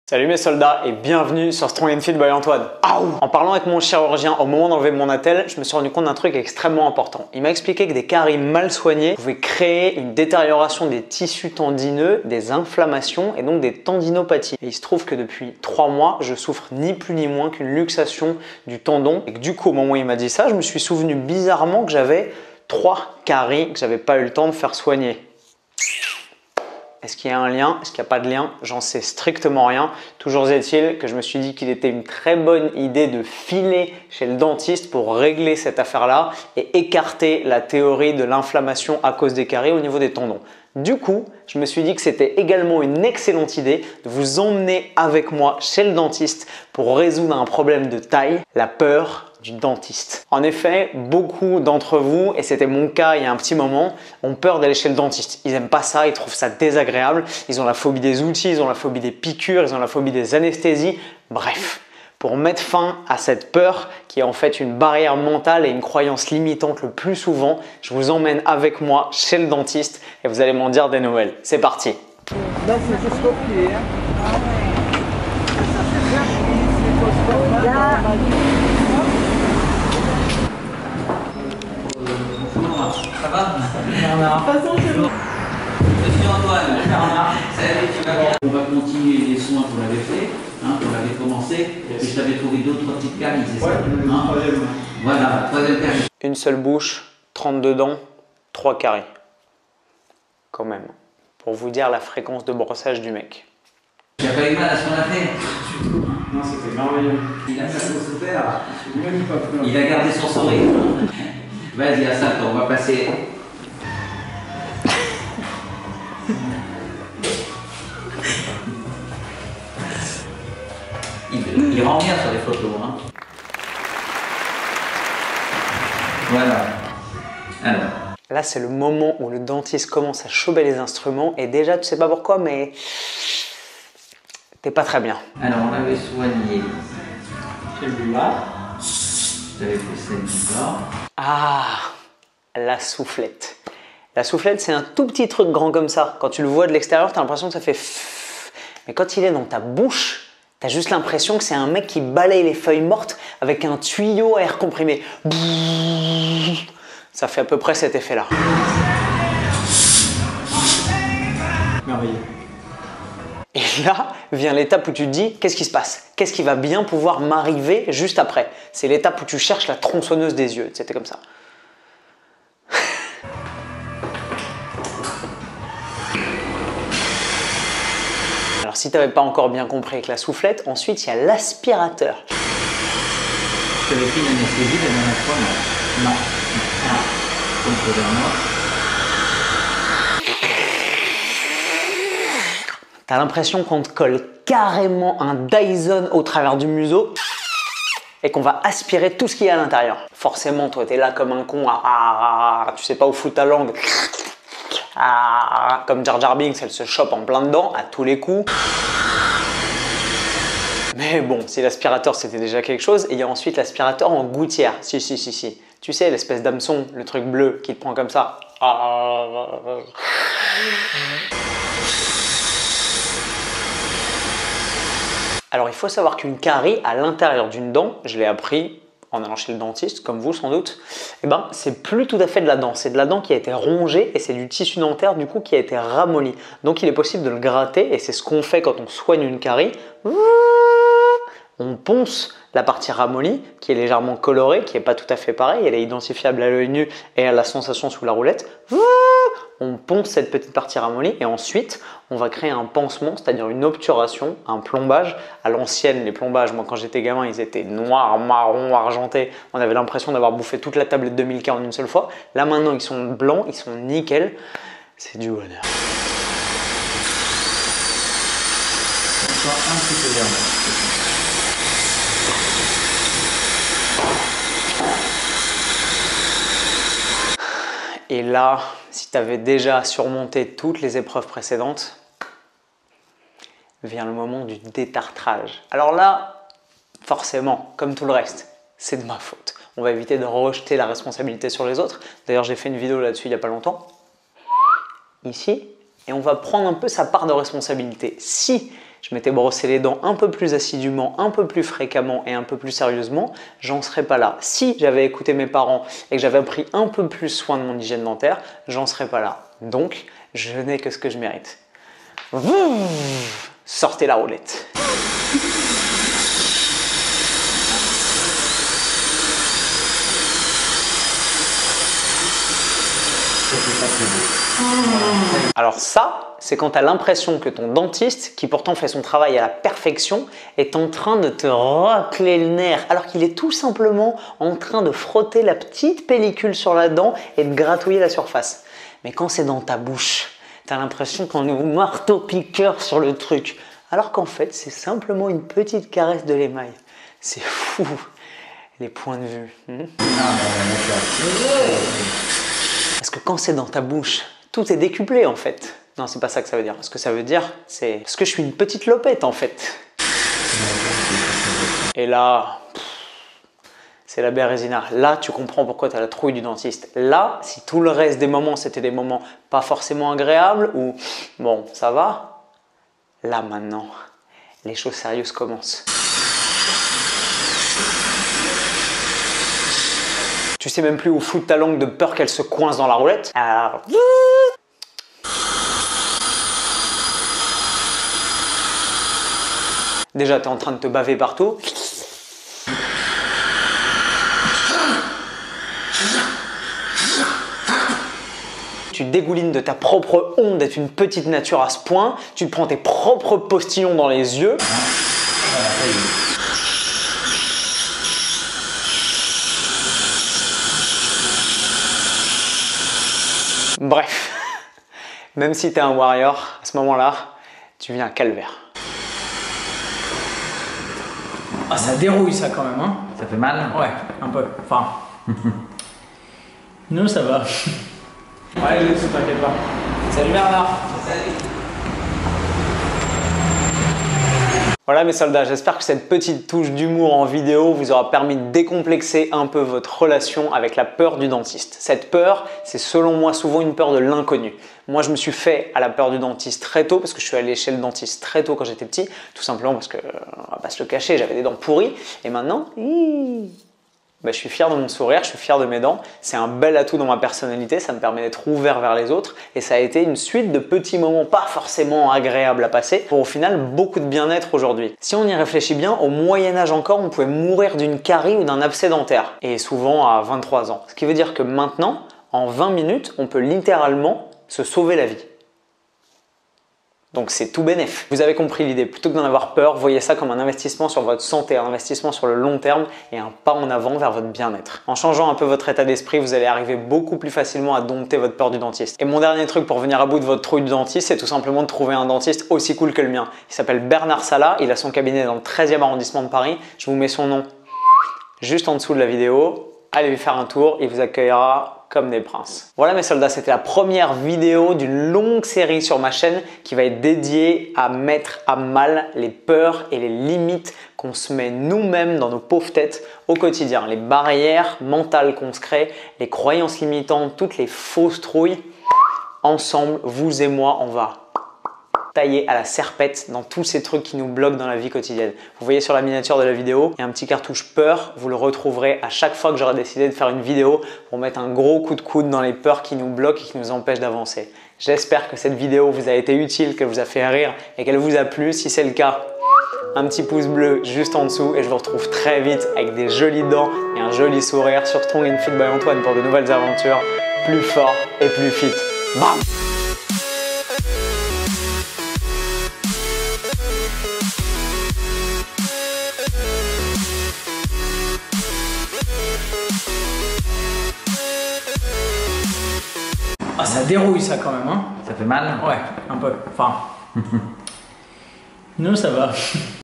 Salut mes soldats et bienvenue sur Strong & Fit by Antoine. En parlant avec mon chirurgien au moment d'enlever mon attelle, je me suis rendu compte d'un truc extrêmement important. Il m'a expliqué que des caries mal soignées pouvaient créer une détérioration des tissus tendineux, des inflammations et donc des tendinopathies. Et il se trouve que depuis 3 mois, je souffre ni plus ni moins qu'une luxation du tendon. Et que du coup, au moment où il m'a dit ça, je me suis souvenu bizarrement que j'avais 3 caries que j'avais pas eu le temps de faire soigner. Est-ce qu'il y a un lien? Est-ce qu'il n'y a pas de lien? J'en sais strictement rien. Toujours est-il que je me suis dit qu'il était une très bonne idée de filer chez le dentiste pour régler cette affaire-là et écarter la théorie de l'inflammation à cause des caries au niveau des tendons. Du coup, je me suis dit que c'était également une excellente idée de vous emmener avec moi chez le dentiste pour résoudre un problème de taille, la peur du dentiste. En effet, beaucoup d'entre vous, et c'était mon cas il y a un petit moment, ont peur d'aller chez le dentiste. Ils n'aiment pas ça, ils trouvent ça désagréable, ils ont la phobie des outils, ils ont la phobie des piqûres, ils ont la phobie des anesthésies, bref. Pour mettre fin à cette peur qui est en fait une barrière mentale et une croyance limitante le plus souvent, je vous emmène avec moi chez le dentiste et vous allez m'en dire des nouvelles. C'est parti! Là, c'est jusqu'au pied. Ça va Bernard. Bonjour. Je suis Antoine. Bernard. Salut, tu vas bien? On va continuer les soins qu'on avait fait, qu'on avait commencé. Et je t'avais trouvé d'autres petites caries, c'est ça? Voilà, troisième carie. Une seule bouche, 32 dents, 3 caries. Quand même. Pour vous dire la fréquence de brossage du mec. Tu n'as pas eu mal à ce qu'on a fait? Non, c'était merveilleux. Il a pas trop souffert. Même pas peur. Il a gardé son sourire. Vas-y, à ça, on va passer. Il rend bien sur les photos. Voilà. Alors. Là, c'est le moment où le dentiste commence à choper les instruments et déjà, tu sais pas pourquoi, mais t'es pas très bien. Alors, on avait soigné Celui-là. j'avais fait celle-là. Ah, la soufflette. La soufflette, c'est un tout petit truc grand comme ça. Quand tu le vois de l'extérieur, tu as l'impression que ça fait pfff. Mais quand il est dans ta bouche, tu as juste l'impression que c'est un mec qui balaye les feuilles mortes avec un tuyau à air comprimé. Ça fait à peu près cet effet-là. Merveilleux. Et là vient l'étape où tu te dis, qu'est-ce qui se passe? Qu'est-ce qui va bien pouvoir m'arriver juste après? C'est l'étape où tu cherches la tronçonneuse des yeux. C'était comme ça. Alors si tu n'avais pas encore bien compris avec la soufflette, ensuite il y a l'aspirateur. Je t'avais fait une anesthésie la dernière fois, non. Non. Contre vers moi. T'as l'impression qu'on te colle carrément un Dyson au travers du museau et qu'on va aspirer tout ce qu'il y a à l'intérieur. Forcément, toi, t'es là comme un con, tu sais pas où foutre ta langue. Comme Jar Jar Binks, elle se chope en plein dedans à tous les coups. Mais bon, si l'aspirateur c'était déjà quelque chose, et il y a ensuite l'aspirateur en gouttière. Si. Tu sais, l'espèce d'hameçon, le truc bleu qui te prend comme ça. Alors il faut savoir qu'une carie à l'intérieur d'une dent, je l'ai appris en allant chez le dentiste, comme vous sans doute, eh ben, c'est plus tout à fait de la dent, c'est de la dent qui a été rongée et c'est du tissu dentaire du coup qui a été ramolli. Donc il est possible de le gratter et c'est ce qu'on fait quand on soigne une carie. On ponce la partie ramollie qui est légèrement colorée, qui n'est pas tout à fait pareil, elle est identifiable à l'œil nu et à la sensation sous la roulette. On ponce cette petite partie ramollie et ensuite on va créer un pansement, c'est-à-dire une obturation, un plombage. À l'ancienne, les plombages, moi quand j'étais gamin, ils étaient noirs, marron, argentés. On avait l'impression d'avoir bouffé toute la tablette de Milka en une seule fois. Là maintenant, ils sont blancs, ils sont nickel. C'est du bonheur. Encore un petit peu vers moi. Et là, si tu avais déjà surmonté toutes les épreuves précédentes, vient le moment du détartrage. Alors là, forcément, comme tout le reste, c'est de ma faute. On va éviter de rejeter la responsabilité sur les autres. D'ailleurs, j'ai fait une vidéo là-dessus il n'y a pas longtemps. Ici, et on va prendre un peu sa part de responsabilité. Si je m'étais brossé les dents un peu plus assidûment, un peu plus fréquemment et un peu plus sérieusement, j'en serais pas là. Si j'avais écouté mes parents et que j'avais pris un peu plus soin de mon hygiène dentaire, j'en serais pas là. Donc, je n'ai que ce que je mérite. Sortez la roulette. Alors ça, c'est quand tu as l'impression que ton dentiste, qui pourtant fait son travail à la perfection, est en train de te racler le nerf, alors qu'il est tout simplement en train de frotter la petite pellicule sur la dent et de gratouiller la surface. Mais quand c'est dans ta bouche, tu as l'impression qu'on est au marteau-piqueur sur le truc, alors qu'en fait, c'est simplement une petite caresse de l'émail. C'est fou, les points de vue. Parce que quand c'est dans ta bouche, tout est décuplé en fait. Non, c'est pas ça que ça veut dire. Ce que ça veut dire, c'est parce que je suis une petite lopette en fait. Et là, c'est la bérésina. Là, tu comprends pourquoi tu as la trouille du dentiste. Là, si tout le reste des moments, c'était des moments pas forcément agréables ou bon, ça va. Là maintenant, les choses sérieuses commencent. Tu sais même plus où foutre ta langue de peur qu'elle se coince dans la roulette. Alors... Déjà, tu es en train de te baver partout. Tu dégoulines de ta propre honte d'être une petite nature à ce point. Tu te prends tes propres postillons dans les yeux. Bref, même si tu es un warrior, à ce moment-là, tu viens un calvaire. Ah, ça dérouille ça quand même, hein. Ça fait mal? Ouais, un peu. Enfin. Nous, ça va. Ouais, je ne t'inquiète pas. Salut Bernard. Salut. Voilà mes soldats, j'espère que cette petite touche d'humour en vidéo vous aura permis de décomplexer un peu votre relation avec la peur du dentiste. Cette peur, c'est selon moi souvent une peur de l'inconnu. Moi, je me suis fait à la peur du dentiste très tôt parce que je suis allé chez le dentiste très tôt quand j'étais petit, tout simplement parce que, on va pas se le cacher, j'avais des dents pourries et maintenant, je suis fier de mon sourire, je suis fier de mes dents. C'est un bel atout dans ma personnalité, ça me permet d'être ouvert vers les autres et ça a été une suite de petits moments pas forcément agréables à passer pour au final beaucoup de bien-être aujourd'hui. Si on y réfléchit bien, au Moyen-Âge encore, on pouvait mourir d'une carie ou d'un abcès dentaire et souvent à 23 ans. Ce qui veut dire que maintenant, en 20 minutes, on peut littéralement se sauver la vie. Donc c'est tout bénef. Vous avez compris l'idée, plutôt que d'en avoir peur, voyez ça comme un investissement sur votre santé, un investissement sur le long terme et un pas en avant vers votre bien-être. En changeant un peu votre état d'esprit, vous allez arriver beaucoup plus facilement à dompter votre peur du dentiste. Et mon dernier truc pour venir à bout de votre trouille du dentiste, c'est tout simplement de trouver un dentiste aussi cool que le mien. Il s'appelle Bernard Salat, il a son cabinet dans le 13e arrondissement de Paris. Je vous mets son nom juste en dessous de la vidéo. Allez lui faire un tour, il vous accueillera comme des princes. Voilà mes soldats, c'était la première vidéo d'une longue série sur ma chaîne qui va être dédiée à mettre à mal les peurs et les limites qu'on se met nous-mêmes dans nos pauvres têtes au quotidien. Les barrières mentales qu'on se crée, les croyances limitantes, toutes les fausses trouilles. Ensemble, vous et moi, on va tailler à la serpette dans tous ces trucs qui nous bloquent dans la vie quotidienne. Vous voyez sur la miniature de la vidéo, il y a un petit cartouche peur. Vous le retrouverez à chaque fois que j'aurai décidé de faire une vidéo pour mettre un gros coup de coude dans les peurs qui nous bloquent et qui nous empêchent d'avancer. J'espère que cette vidéo vous a été utile, qu'elle vous a fait rire et qu'elle vous a plu. Si c'est le cas, un petit pouce bleu juste en dessous et je vous retrouve très vite avec des jolies dents et un joli sourire sur Strong and Fit by Antoine pour de nouvelles aventures plus fort et plus fit. Bam! Ah, ça dérouille ça quand même, hein. Ça fait mal? Ouais, un peu. Enfin. Nous, ça va.